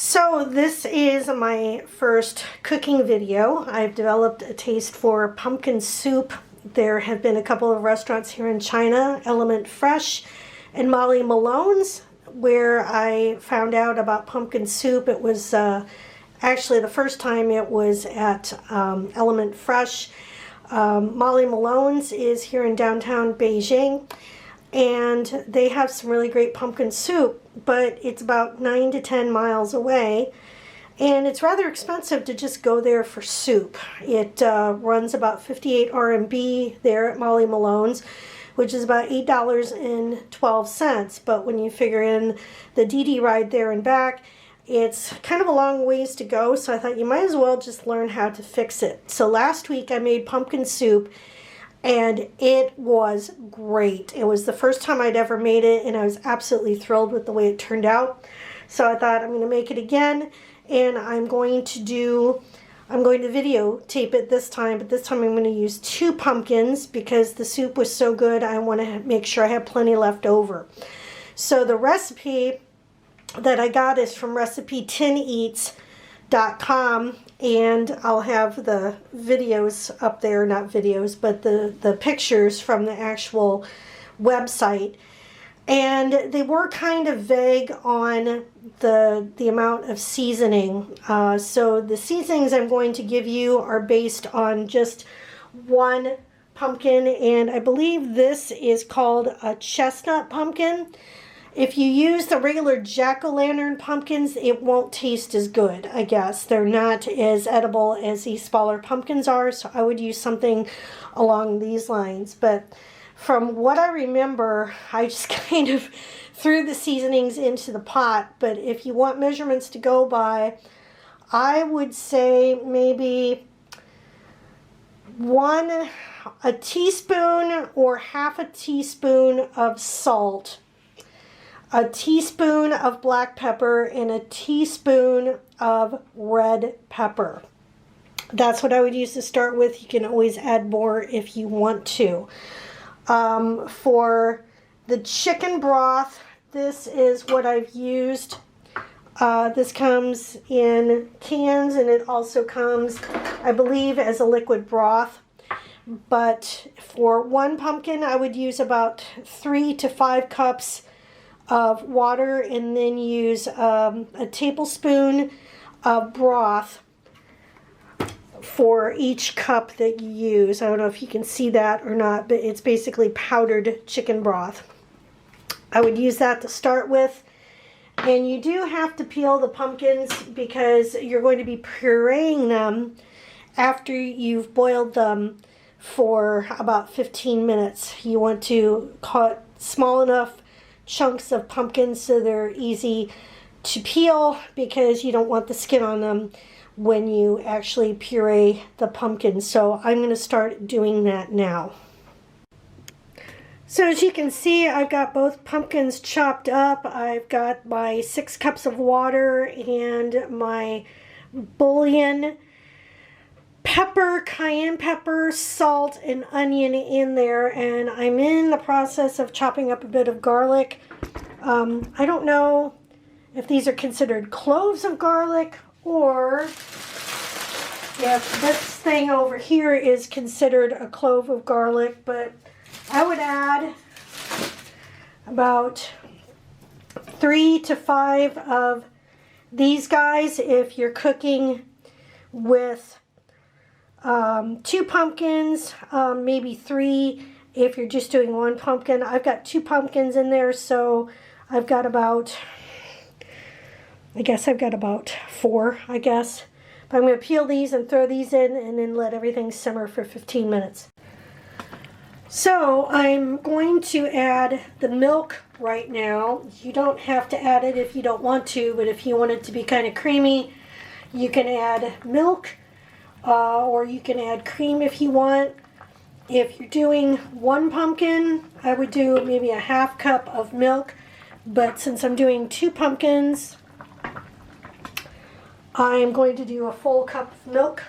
So this is my first cooking video. I've developed a taste for pumpkin soup. There have been a couple of restaurants here in China, Element Fresh and Molly Malone's, where I found out about pumpkin soup. It was actually the first time it was at Element Fresh. Molly Malone's is here in downtown Beijing, and they have some really great pumpkin soup, but it's about 9 to 10 miles away, and it's rather expensive to just go there for soup. It runs about 58 RMB there at Molly Malone's, which is about $8.12, but when you figure in the DD ride there and back, it's kind of a long ways to go, so I thought you might as well just learn how to fix it. So last week I made pumpkin soup, and it was great. It was the first time I'd ever made it, and I was absolutely thrilled with the way it turned out. So I thought I'm going to make it again, and I'm going to videotape it this time, but this time I'm going to use 2 pumpkins because the soup was so good. I want to make sure I have plenty left over. So the recipe that I got is from recipe10eats.com, and I'll have the videos up there, not videos, but the pictures from the actual website. And they were kind of vague on the amount of seasoning. So the seasonings I'm going to give you are based on just 1 pumpkin, and I believe this is called a chestnut pumpkin. If you use the regular jack-o'-lantern pumpkins, it won't taste as good, I guess. They're not as edible as these smaller pumpkins are, so I would use something along these lines. But from what I remember, I just kind of threw the seasonings into the pot. But if you want measurements to go by, I would say maybe a teaspoon or half a teaspoon of salt, a teaspoon of black pepper, and a teaspoon of red pepper. That's what I would use to start with. You can always add more if you want to. For the chicken broth, this is what I've used. This comes in cans, and it also comes, I believe, as a liquid broth. But for 1 pumpkin, I would use about 3 to 5 cups of water, and then use a tablespoon of broth for each cup that you use. I don't know if you can see that or not, but it's basically powdered chicken broth. I would use that to start with. And you do have to peel the pumpkins because you're going to be pureeing them after you've boiled them for about 15 minutes. You want to cut small enough chunks of pumpkins so they're easy to peel, because you don't want the skin on them when you actually puree the pumpkin. So I'm going to start doing that now. So as you can see, I've got both pumpkins chopped up. I've got my 6 cups of water and my bouillon, pepper, cayenne pepper, salt, and onion in there, and I'm in the process of chopping up a bit of garlic. I don't know if these are considered cloves of garlic, or if this thing over here is considered a clove of garlic, but I would add about 3 to 5 of these guys if you're cooking with 2 pumpkins, maybe 3 if you're just doing 1 pumpkin. I've got 2 pumpkins in there, so I've got about 4, I guess. But I'm going to peel these and throw these in, and then let everything simmer for 15 minutes. So I'm going to add the milk right now. You don't have to add it if you don't want to, but if you want it to be kind of creamy, you can add milk. Or you can add cream if you want. If you're doing 1 pumpkin, I would do maybe a half cup of milk. But since I'm doing 2 pumpkins, I'm going to do a full cup of milk.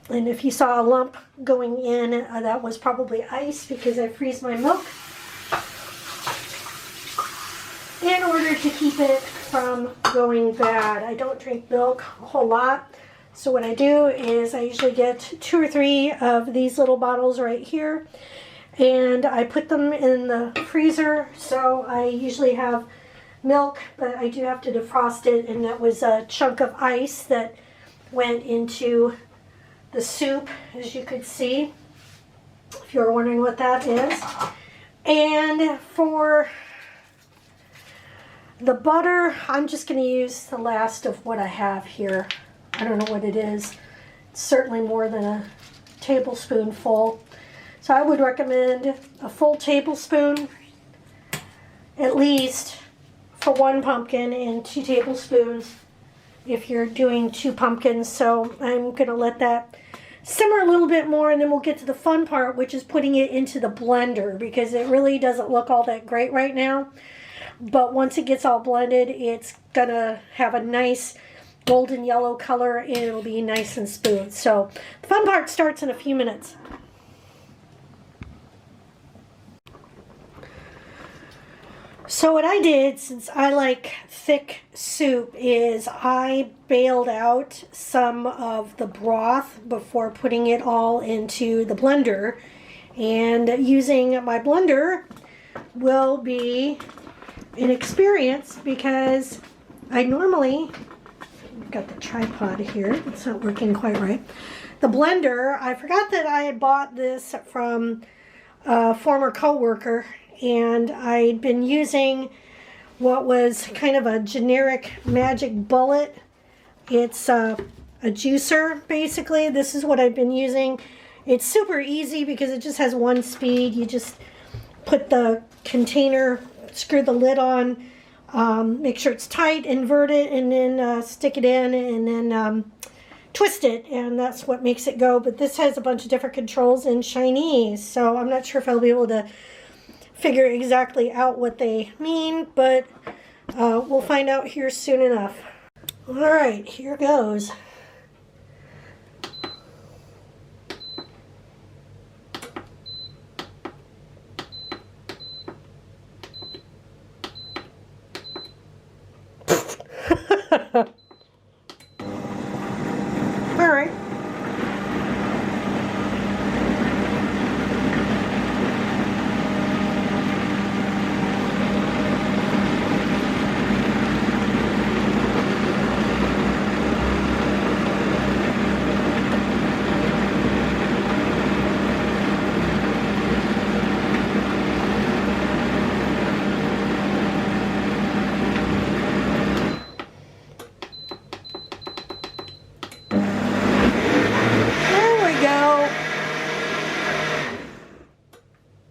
And if you saw a lump going in, that was probably ice because I freeze my milk in order to keep it from going bad. I don't drink milk a whole lot. So what I do is I usually get 2 or 3 of these little bottles right here. And I put them in the freezer. So I usually have milk, but I do have to defrost it. And that was a chunk of ice that went into the soup, as you could see, if you're wondering what that is. And for the butter, I'm just going to use the last of what I have here. I don't know what it is. It's certainly more than a tablespoonful. So I would recommend a full tablespoon, at least, for 1 pumpkin, and 2 tablespoons if you're doing 2 pumpkins. So I'm going to let that simmer a little bit more, and then we'll get to the fun part, which is putting it into the blender, because it really doesn't look all that great right now. But once it gets all blended, it's going to have a nice golden yellow color, and it'll be nice and smooth. So the fun part starts in a few minutes. So what I did, since I like thick soup, is I bailed out some of the broth before putting it all into the blender. And using my blender will be an experience, because I normally, I've got the tripod here, it's not working quite right. The blender, I forgot that I had bought this from a former co-worker, and I'd been using what was kind of a generic magic bullet. It's a juicer, basically. This is what I've been using. It's super easy because it just has 1 speed. You just put the container, screw the lid on, make sure it's tight, invert it, and then stick it in, and then twist it, and that's what makes it go. But this has a bunch of different controls in Chinese, so I'm not sure if I'll be able to figure exactly out what they mean, but we'll find out here soon enough. All right, here goes.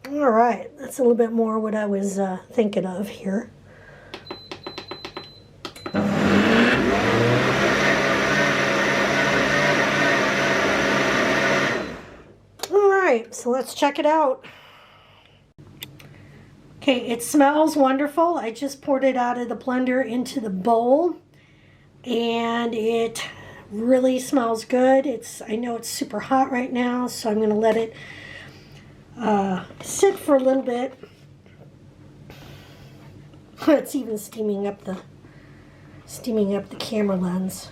All right. That's a little bit more what I was thinking of here. All right, so let's check it out. Okay, it smells wonderful. I just poured it out of the blender into the bowl, and it really smells good. I know it's super hot right now, so I'm going to let it sit for a little bit. It's even steaming up the camera lens.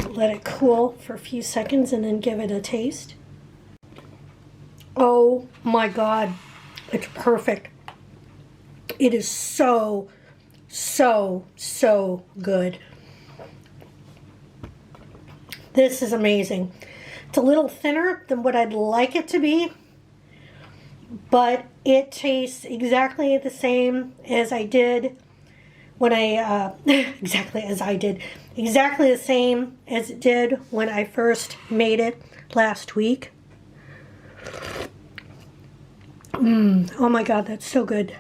Let it cool for a few seconds and then give it a taste. Oh my God, it's perfect. It is so good. This is amazing. It's a little thinner than what I'd like it to be, but it tastes exactly the same as I did when exactly the same as it did when I first made it last week. Oh my God, that's so good.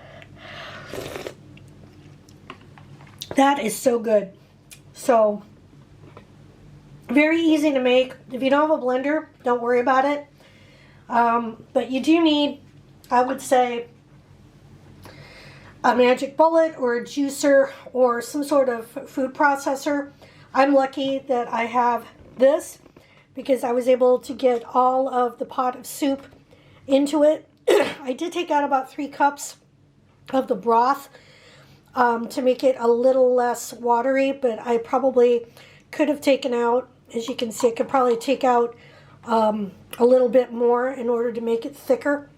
That is so good. So, very easy to make. If you don't have a blender, don't worry about it. But you do need, I would say, a magic bullet or a juicer or some sort of food processor. I'm lucky that I have this because I was able to get all of the pot of soup into it. I did take out about 3 cups of the broth to make it a little less watery, but I probably could have taken out, as you can see, I could probably take out a little bit more in order to make it thicker.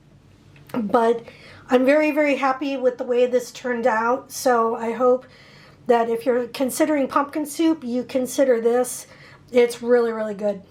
But I'm very, very happy with the way this turned out, so I hope that if you're considering pumpkin soup, you consider this. It's really, really good.